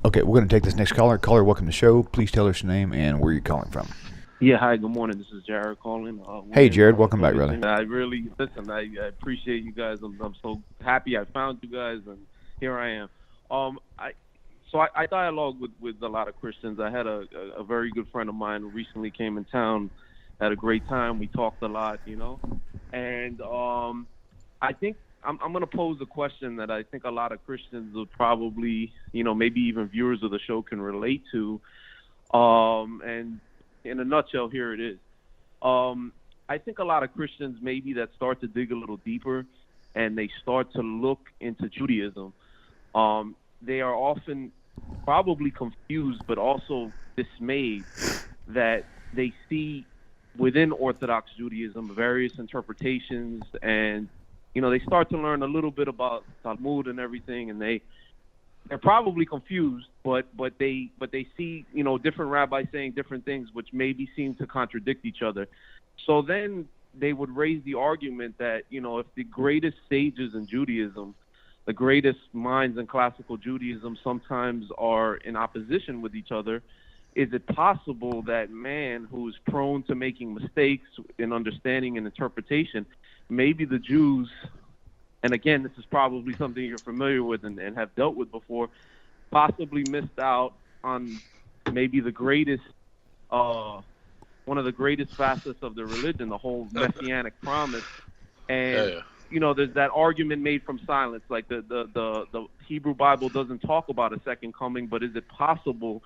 Okay, we're going to take this next caller. Caller, welcome to the show. Please tell us your name and where you're calling from. Yeah, hi, good morning. This is Jared calling. Hey, Jared, welcome back, brother. I really, listen, I appreciate you guys. I'm so happy I found you guys, and here I am. I dialogue with a lot of Christians. I had a very good friend of mine who recently came in town, had a great time. We talked a lot, and I think I'm going to pose a question that I think a lot of Christians would probably, maybe even viewers of the show can relate to. And in a nutshell, here it is. I think a lot of Christians maybe that start to dig a little deeper and they start to look into Judaism, they are often probably confused but also dismayed that they see within Orthodox Judaism various interpretations, and they start to learn a little bit about Talmud and everything, and they're probably confused, but they see different rabbis saying different things which maybe seem to contradict each other. So then they would raise the argument that if the greatest sages in Judaism, the greatest minds in classical Judaism sometimes are in opposition with each other, is it possible that man who is prone to making mistakes in understanding and interpretation, maybe the Jews, and again, this is probably something you're familiar with and have dealt with before, possibly missed out on maybe the greatest, one of the greatest facets of the religion, the whole messianic promise. And, there's that argument made from silence, like the Hebrew Bible doesn't talk about a second coming, but is it possible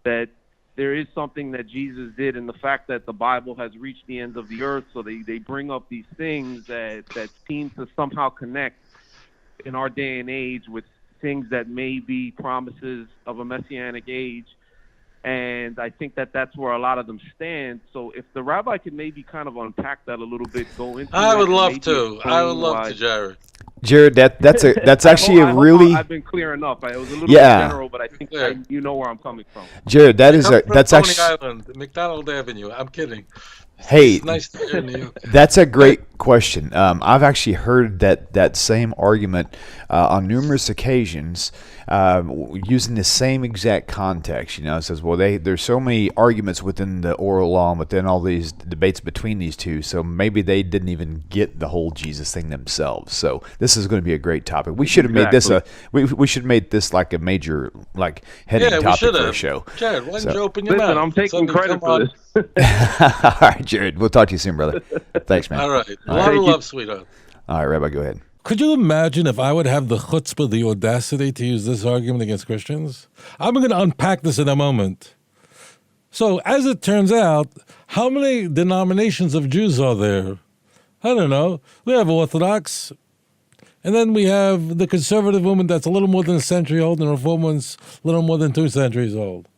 that there is something that Jesus did, and the fact that the Bible has reached the ends of the earth, so they bring up these things that seem to somehow connect in our day and age with things that may be promises of a messianic age. And I think that that's where a lot of them stand. So if the rabbi could maybe kind of unpack that a little bit, go into I would love to, Jared. Jared, that's actually a really. I've been clear enough. I was a little bit general, but I think you know where I'm coming from. Jared, that's actually Coney Island, McDonald Avenue. I'm kidding. Hey, it's nice to hear you. That's a great question. I've actually heard that same argument on numerous occasions, using the same exact context. It says, well, there's so many arguments within the oral law, but then all these debates between these two, so maybe they didn't even get the whole Jesus thing themselves. So this is going to be a great topic. We should have made this we should have made this like a major heading topic for a show. Jared, why don't you open your mouth? I'm taking credit for this. All right, Jared. We'll talk to you soon, brother. Thanks, man. All right. A lot of love, sweetheart. All right, Rabbi, go ahead. Could you imagine if I would have the chutzpah, the audacity to use this argument against Christians? I'm going to unpack this in a moment. So, as it turns out, how many denominations of Jews are there? I don't know. We have Orthodox, and then we have the conservative movement that's a little more than a century old, and the Reform one's a little more than 2 centuries old.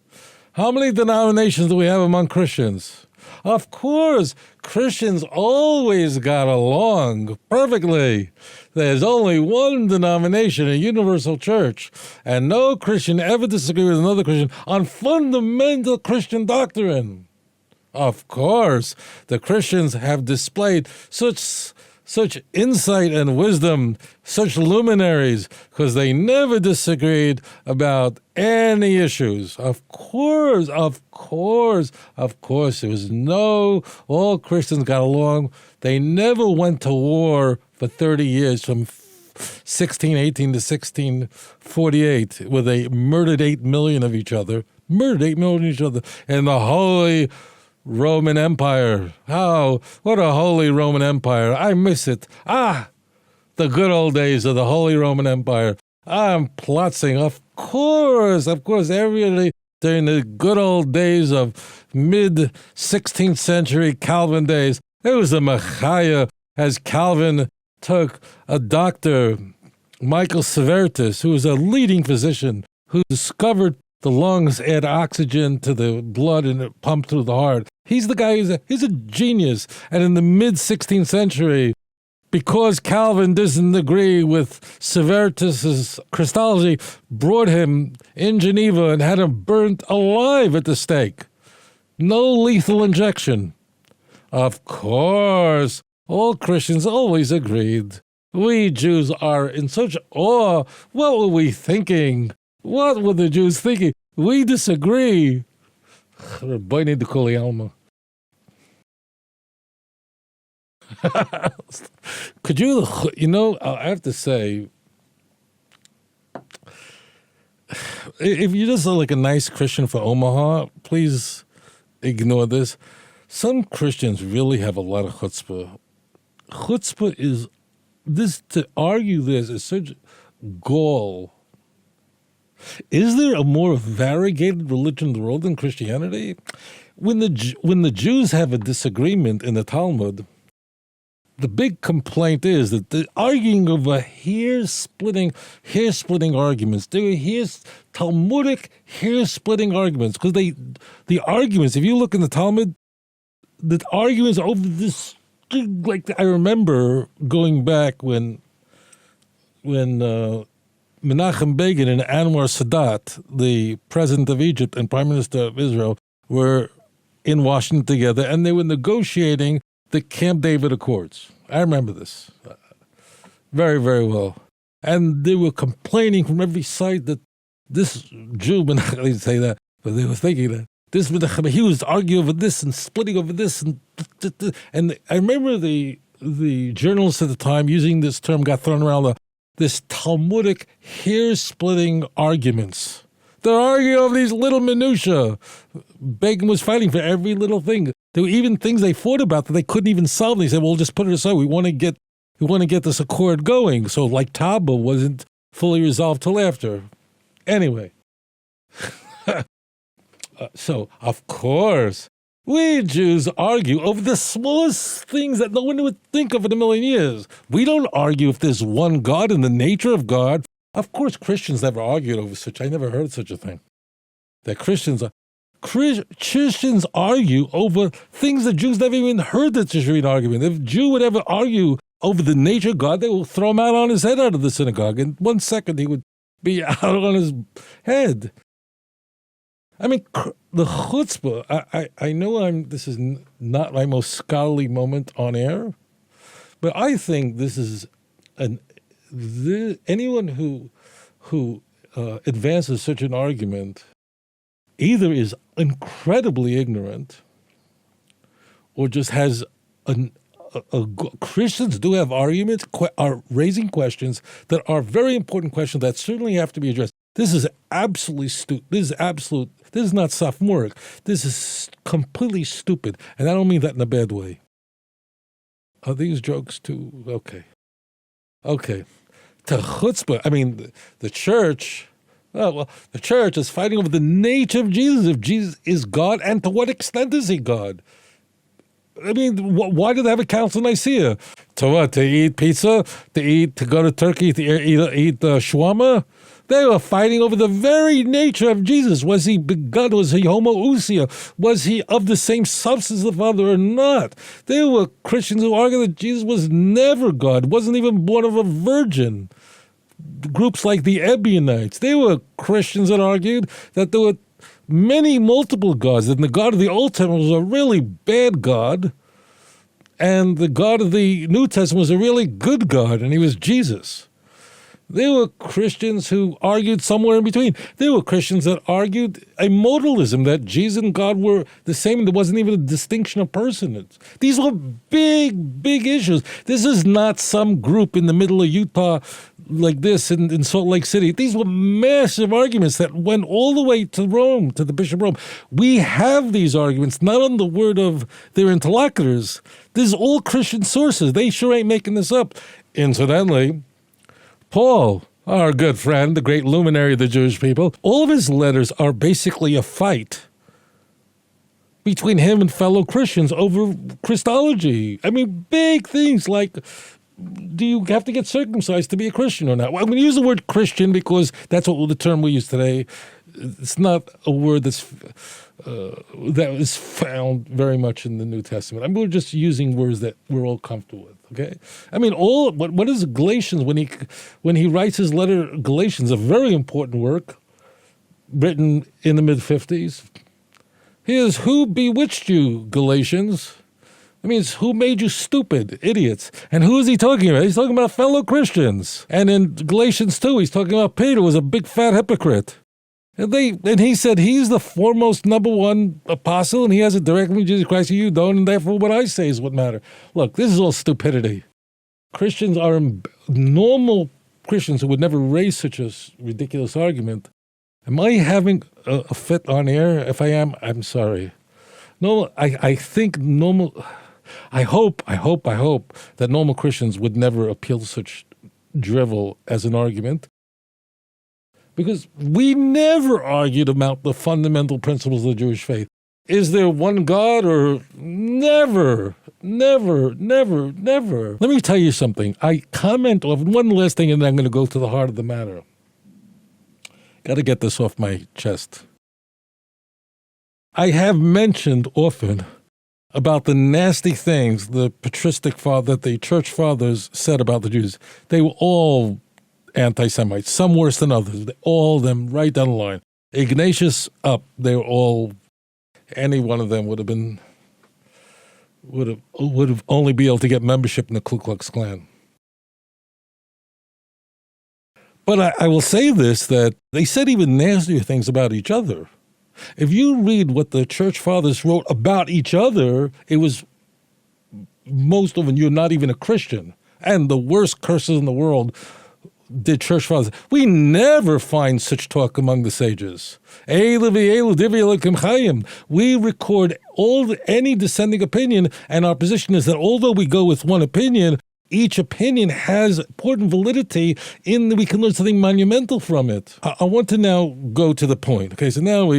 How many denominations do we have among Christians? Of course, Christians always got along perfectly. There's only one denomination, a universal church, and no Christian ever disagreed with another Christian on fundamental Christian doctrine. Of course, the Christians have displayed such insight and wisdom, such luminaries, because they never disagreed about any issues. Of course, there was all Christians got along. They never went to war for 30 years, from 1618 to 1648, where they murdered 8 million of each other. In the Holy Roman Empire. What a holy Roman Empire. I miss it. The good old days of the Holy Roman Empire. I'm plotting. Of course, everybody during the good old days of mid-16th century Calvin days, it was a machaya as Calvin took a doctor, Michael Severtus, who was a leading physician, who discovered the lungs add oxygen to the blood and it pumped through the heart. He's the guy, he's a genius. And in the mid-16th century, because Calvin doesn't agree with Severtus's Christology, brought him in Geneva and had him burnt alive at the stake. No lethal injection. Of course, all Christians always agreed. We Jews are in such awe. What were we thinking? What were the Jews thinking? We disagree. Rabbi de Kol Alma. Could you, I have to say, if you're just like a nice Christian for Omaha, please ignore this. Some Christians really have a lot of chutzpah. Chutzpah is this, to argue this is such gall. Is there a more variegated religion in the world than Christianity? When the Jews have a disagreement in the Talmud, the big complaint is that they're arguing over hair-splitting arguments. They're Talmudic hair-splitting arguments. Because the arguments, if you look in the Talmud, the arguments over this, like I remember going back when Menachem Begin and Anwar Sadat, the president of Egypt and prime minister of Israel, were in Washington together, and they were negotiating the Camp David Accords. I remember this very, very well. And they were complaining from every side that this Jew, Menachem, I didn't say that, but they were thinking that this Menachem, he was arguing over this and splitting over this. And I remember the journalists at the time using this term, got thrown around, this Talmudic hair-splitting arguments. They're arguing over these little minutiae. Begin was fighting for every little thing. There were even things they fought about that they couldn't even solve. They said, well, just put it aside. We want to get this accord going. So like Taba wasn't fully resolved till after. Anyway. So, of course, we Jews argue over the smallest things that no one would think of in a million years. We don't argue if there's one God and the nature of God. Of course, Christians never argued over such. I never heard such a thing. That Christians argue over things that Jews never even heard that there should be an argument. If a Jew would ever argue over the nature of God, they will throw him out on his head out of the synagogue. In 1 second, he would be out on his head. I mean, the chutzpah, I know this is not my most scholarly moment on air, but I think this is anyone who advances such an argument either is incredibly ignorant or just has Christians do have arguments, are raising questions that are very important questions that certainly have to be addressed. This is absolutely stupid. This is not sophomoric. This is completely stupid. And I don't mean that in a bad way. Are these jokes too? Okay. To chutzpah, I mean, the church, the church is fighting over the nature of Jesus. If Jesus is God, and to what extent is he God? I mean, why do they have a council in Nicaea? To what? To eat pizza? To go to Turkey to eat shawarma? They were fighting over the very nature of Jesus. Was he begotten? Was he homoousia? Was he of the same substance as the Father or not? There were Christians who argued that Jesus was never God, wasn't even born of a virgin. Groups like the Ebionites. There were Christians that argued that there were multiple gods, and the God of the Old Testament was a really bad God, and the God of the New Testament was a really good God, and he was Jesus. There were Christians who argued somewhere in between. There were Christians that argued a modalism, that Jesus and God were the same, and there wasn't even a distinction of persons. These were big, big issues. This is not some group in the middle of Utah like this in Salt Lake City. These were massive arguments that went all the way to Rome, to the Bishop of Rome. We have these arguments, not on the word of their interlocutors. This is all Christian sources. They sure ain't making this up. Incidentally, Paul, our good friend, the great luminary of the Jewish people, all of his letters are basically a fight between him and fellow Christians over Christology. I mean, big things like, do you have to get circumcised to be a Christian or not? Well, I'm going to use the word Christian because that's what the term we use today. It's not a word that is found very much in the New Testament. We're just using words that we're all comfortable with. Okay, I mean, what is Galatians when he writes his letter? Galatians, a very important work, written in the mid-50s. Here's who bewitched you, Galatians. That means who made you stupid, idiots. And who is he talking about? He's talking about fellow Christians. And in Galatians 2, he's talking about Peter was a big fat hypocrite. And he said he's the foremost number one apostle, and he has a direct from Jesus Christ, you don't, and therefore what I say is what matters. Look, this is all stupidity. Christians are normal Christians who would never raise such a ridiculous argument. Am I having a fit on air? If I am, I'm sorry. No, I think normal. I hope that normal Christians would never appeal to such drivel as an argument, because we never argued about the fundamental principles of the Jewish faith. Is there one God or never? Never. Let me tell you something. I comment on one last thing, and then I'm going to go to the heart of the matter. Got to get this off my chest. I have mentioned often about the nasty things the patristic father, that the church fathers said about the Jews. They were all anti-Semites, some worse than others. All of them right down the line. Ignatius up, they were all, any one of them would have only be able to get membership in the Ku Klux Klan. But I will say this, that they said even nastier things about each other. If you read what the church fathers wrote about each other, it was most often you're not even a Christian. And the worst curses in the world did church fathers. We never find such talk among the sages. We record any dissenting opinion, and our position is that although we go with one opinion, each opinion has important validity in that we can learn something monumental from it. I want to now go to the point. Okay, so now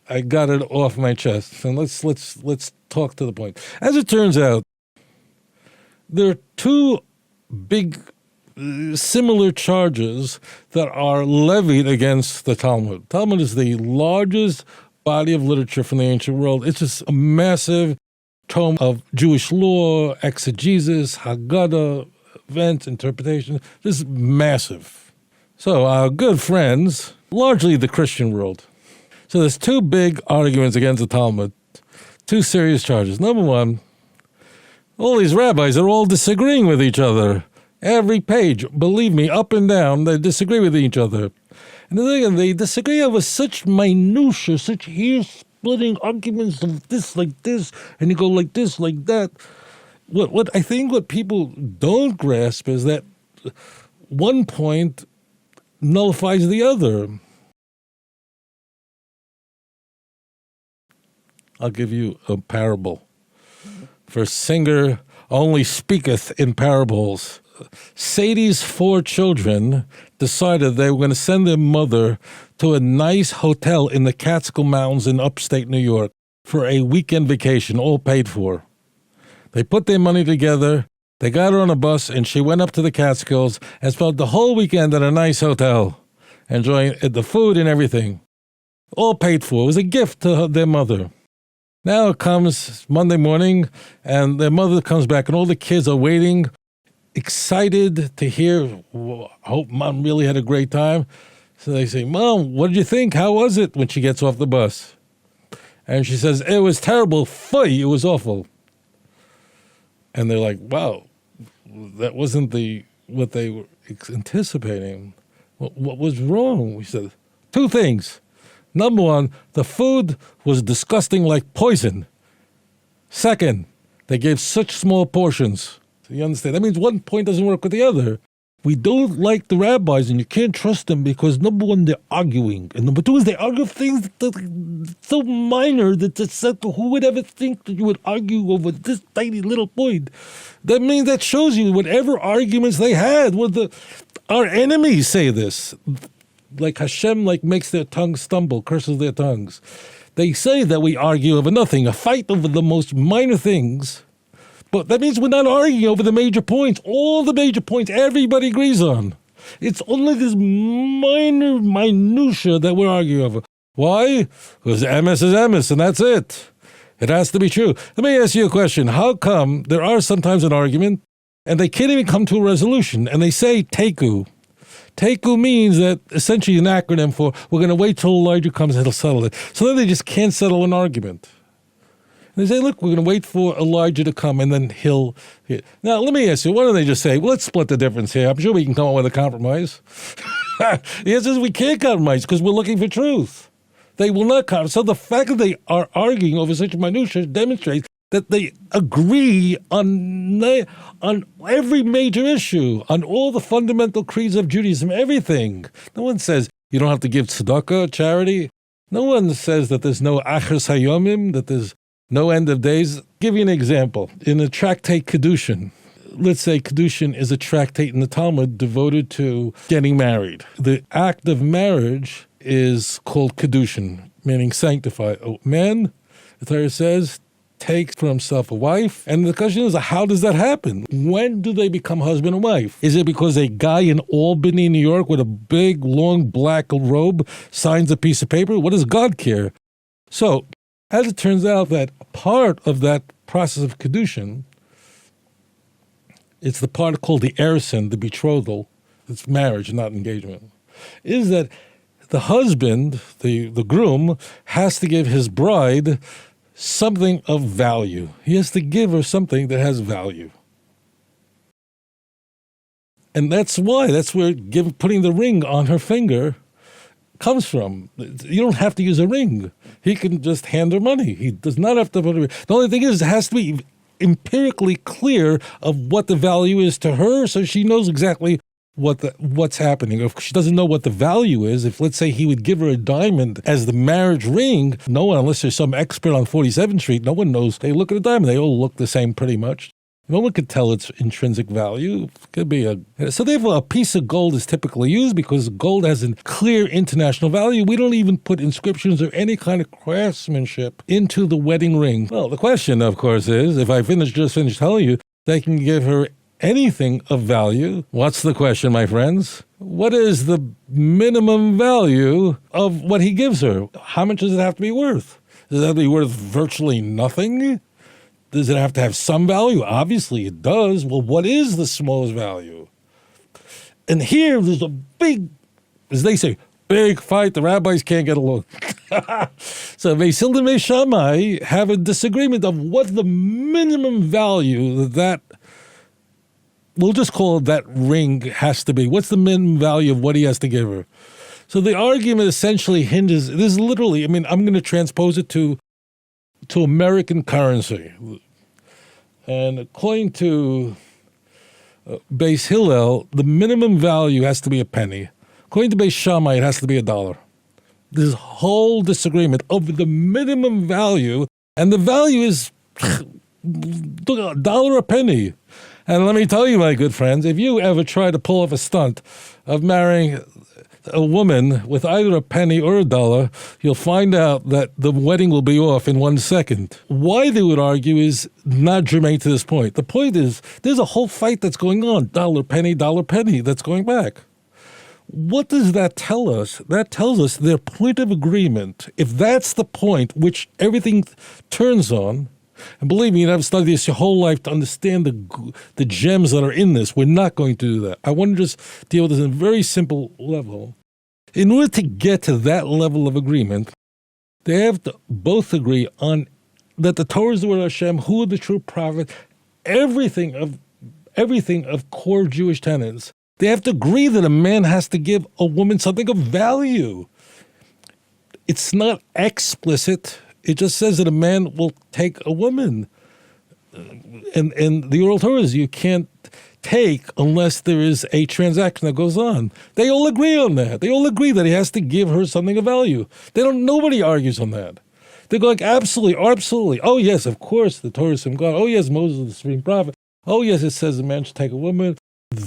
I got it off my chest, and let's talk to the point. As it turns out, there are two big similar charges that are levied against the Talmud. Talmud is the largest body of literature from the ancient world. It's just a massive tome of Jewish law, exegesis, Haggadah, events, interpretation. This is massive. So our good friends, largely the Christian world. So there's two big arguments against the Talmud, two serious charges. Number one, all these rabbis are all disagreeing with each other. Every page, believe me, up and down, they disagree with each other. And then they disagree over such minutiae, such hair-splitting arguments of this like this, and you go like this, like that. What I think what people don't grasp is that one point nullifies the other. I'll give you a parable. For singer only speaketh in parables. Sadie's 4 children decided they were going to send their mother to a nice hotel in the Catskill Mountains in upstate New York for a weekend vacation, all paid for. They put their money together, they got her on a bus, and she went up to the Catskills and spent the whole weekend at a nice hotel, enjoying the food and everything. All paid for. It was a gift to their mother. Now it comes Monday morning, and their mother comes back, and all the kids are waiting, excited to hear, hope Mom really had a great time. So they say, Mom, what did you think? How was it? When she gets off the bus. And she says, it was terrible. It was awful. And they're like, wow, that wasn't what they were anticipating. What was wrong? We said, 2 things. Number one, the food was disgusting like poison. Second, they gave such small portions. So you understand? That means one point doesn't work with the other. We don't like the rabbis, and you can't trust them because, number one, they're arguing. And number two is they argue things that so minor that who would ever think that you would argue over this tiny little point? That means that shows you whatever arguments they had. Our enemies say this. Like Hashem makes their tongues stumble, curses their tongues. They say that we argue over nothing, a fight over the most minor things. But that means we're not arguing over the major points. All the major points everybody agrees on. It's only this minor minutia that we're arguing over. Why? Because emes is emes, and that's it. It has to be true. Let me ask you a question. How come there are sometimes an argument, and they can't even come to a resolution, and they say teku? Teku means that essentially an acronym for we're going to wait till Elijah comes and he'll settle it. So then they just can't settle an argument. They say, look, we're going to wait for Elijah to come, and then he'll... Now, let me ask you, why don't they just say, well, let's split the difference here. I'm sure we can come up with a compromise. The answer is we can't compromise because we're looking for truth. They will not compromise. So the fact that they are arguing over such minutiae demonstrates that they agree on every major issue, on all the fundamental creeds of Judaism, everything. No one says you don't have to give tzedakah, charity. No one says that there's no achas hayomim, that there's no end of days. Give you an example. In the tractate Kedushin, let's say Kedushin is a tractate in the Talmud devoted to getting married. The act of marriage is called Kedushin, meaning sanctify. A man, the Torah says, takes for himself a wife. And the question is, how does that happen? When do they become husband and wife? Is it because a guy in Albany, New York, with a big, long black robe signs a piece of paper? What does God care? So, as it turns out, that part of that process of Kedushin, it's the part called the erison, the betrothal, it's marriage, not engagement, is that the husband, the groom, has to give his bride something of value. He has to give her something that has value. And that's where putting the ring on her finger comes from. You don't have to use a ring. He can just hand her money. He does not have to put a ring. The only thing is, it has to be empirically clear of what the value is to her, so she knows exactly what's happening. If she doesn't know what the value is, if let's say he would give her a diamond as the marriage ring, no one, unless there's some expert on 47th Street, no one knows. They look at a diamond, they all look the same pretty much. No one could tell its intrinsic value. It could be so therefore a piece of gold is typically used because gold has a clear international value. We don't even put inscriptions or any kind of craftsmanship into the wedding ring. Well, the question, of course, is, if I just finished telling you, they can give her anything of value. What's the question, my friends? What is the minimum value of what he gives her? How much does it have to be worth? Does it have to be worth virtually nothing? Does it have to have some value? Obviously it does. Well, what is the smallest value? And here there's a big, as they say, big fight. The rabbis can't get along. So Beis Hillel and Beis Shammai have a disagreement of what the minimum value that we'll just call it that ring has to be. What's the minimum value of what he has to give her? So the argument essentially hinges, this is literally, I'm going to transpose it to American currency. And according to Beis Hillel, the minimum value has to be a penny. According to Beis Shammai, it has to be $1. This whole disagreement over the minimum value, and the value is $1 a penny. And let me tell you, my good friends, if you ever try to pull off a stunt of marrying a woman with either a penny or $1, you'll find out that the wedding will be off in 1 second. Why they would argue is not germane to this point. The point is, there's a whole fight that's going on. $1 penny, that's going back. What does that tell us? That tells us their point of agreement. If that's the point which everything turns on, and believe me, you'd have to study this your whole life to understand the gems that are in this. We're not going to do that. I want to just deal with this in a very simple level. In order to get to that level of agreement, they have to both agree on that the Torah is the word of Hashem, who are the true prophet, everything of core Jewish tenets. They have to agree that a man has to give a woman something of value. It's not explicit. It just says that a man will take a woman. And the oral Torah is you can't take unless there is a transaction that goes on. They all agree on that. They all agree that he has to give her something of value. Nobody argues on that. They go like, absolutely. Oh yes, of course, the Torah is from God. Oh yes, Moses is the supreme prophet. Oh yes, it says a man should take a woman.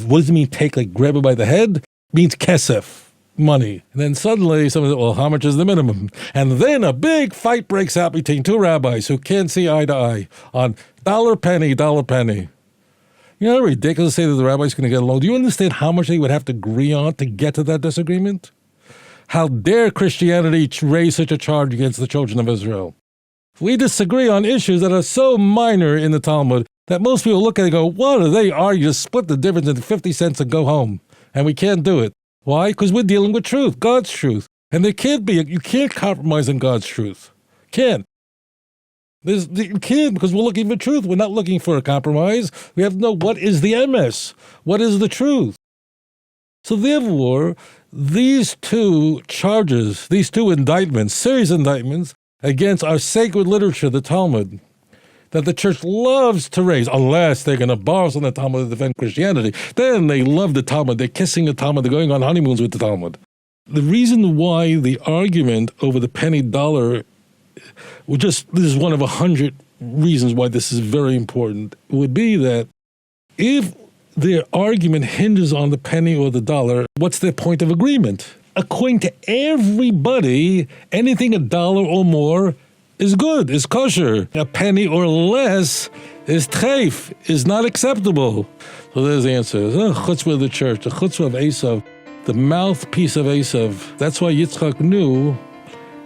What does it mean take, like grab her by the head? It means kesef, money. And then suddenly someone says, well, how much is the minimum? And then a big fight breaks out between two rabbis who can't see eye to eye on $1 penny. You know how ridiculous to say that the rabbis going to get along? Do you understand how much they would have to agree on to get to that disagreement? How dare Christianity raise such a charge against the children of Israel? We disagree on issues that are so minor in the Talmud that most people look at it and go, what are they arguing? Just split the difference into 50 cents and go home. And we can't do it. Why? Because we're dealing with truth, God's truth. And you can't compromise on God's truth. Can't. You can't, because we're looking for truth. We're not looking for a compromise. We have to know what is the emes. What is the truth? So therefore, these two charges, these two indictments, serious indictments against our sacred literature, the Talmud, that the church loves to raise, unless they're going to borrow from the Talmud to defend Christianity. Then they love the Talmud, they're kissing the Talmud, they're going on honeymoons with the Talmud. The reason why the argument over the penny dollar, this is one of 100 reasons why this is very important, would be that if their argument hinges on the penny or the dollar, what's their point of agreement? According to everybody, anything $1 or more is good, is kosher. A penny or less is treif, is not acceptable. So there's the answer. The chutzpah of the church, the chutzpah of Esav, the mouthpiece of Esav. That's why Yitzchak knew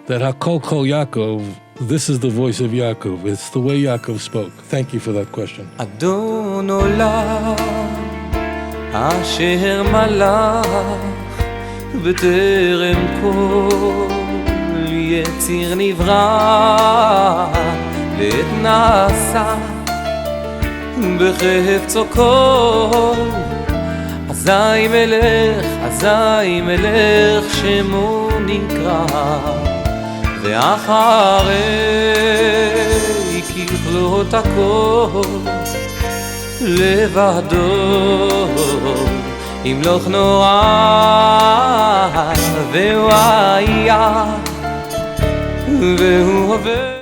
that Hakol Kol Yaakov, this is the voice of Yaakov. It's the way Yaakov spoke. Thank you for that question. Adon olam asher malach b'terem kol יציר נברא לעת נעשה בחפצו כל אזי מלך שמו נקרא ואחרי ככלות הכל לבדו ימלוך נורא והוא היה והוא עובד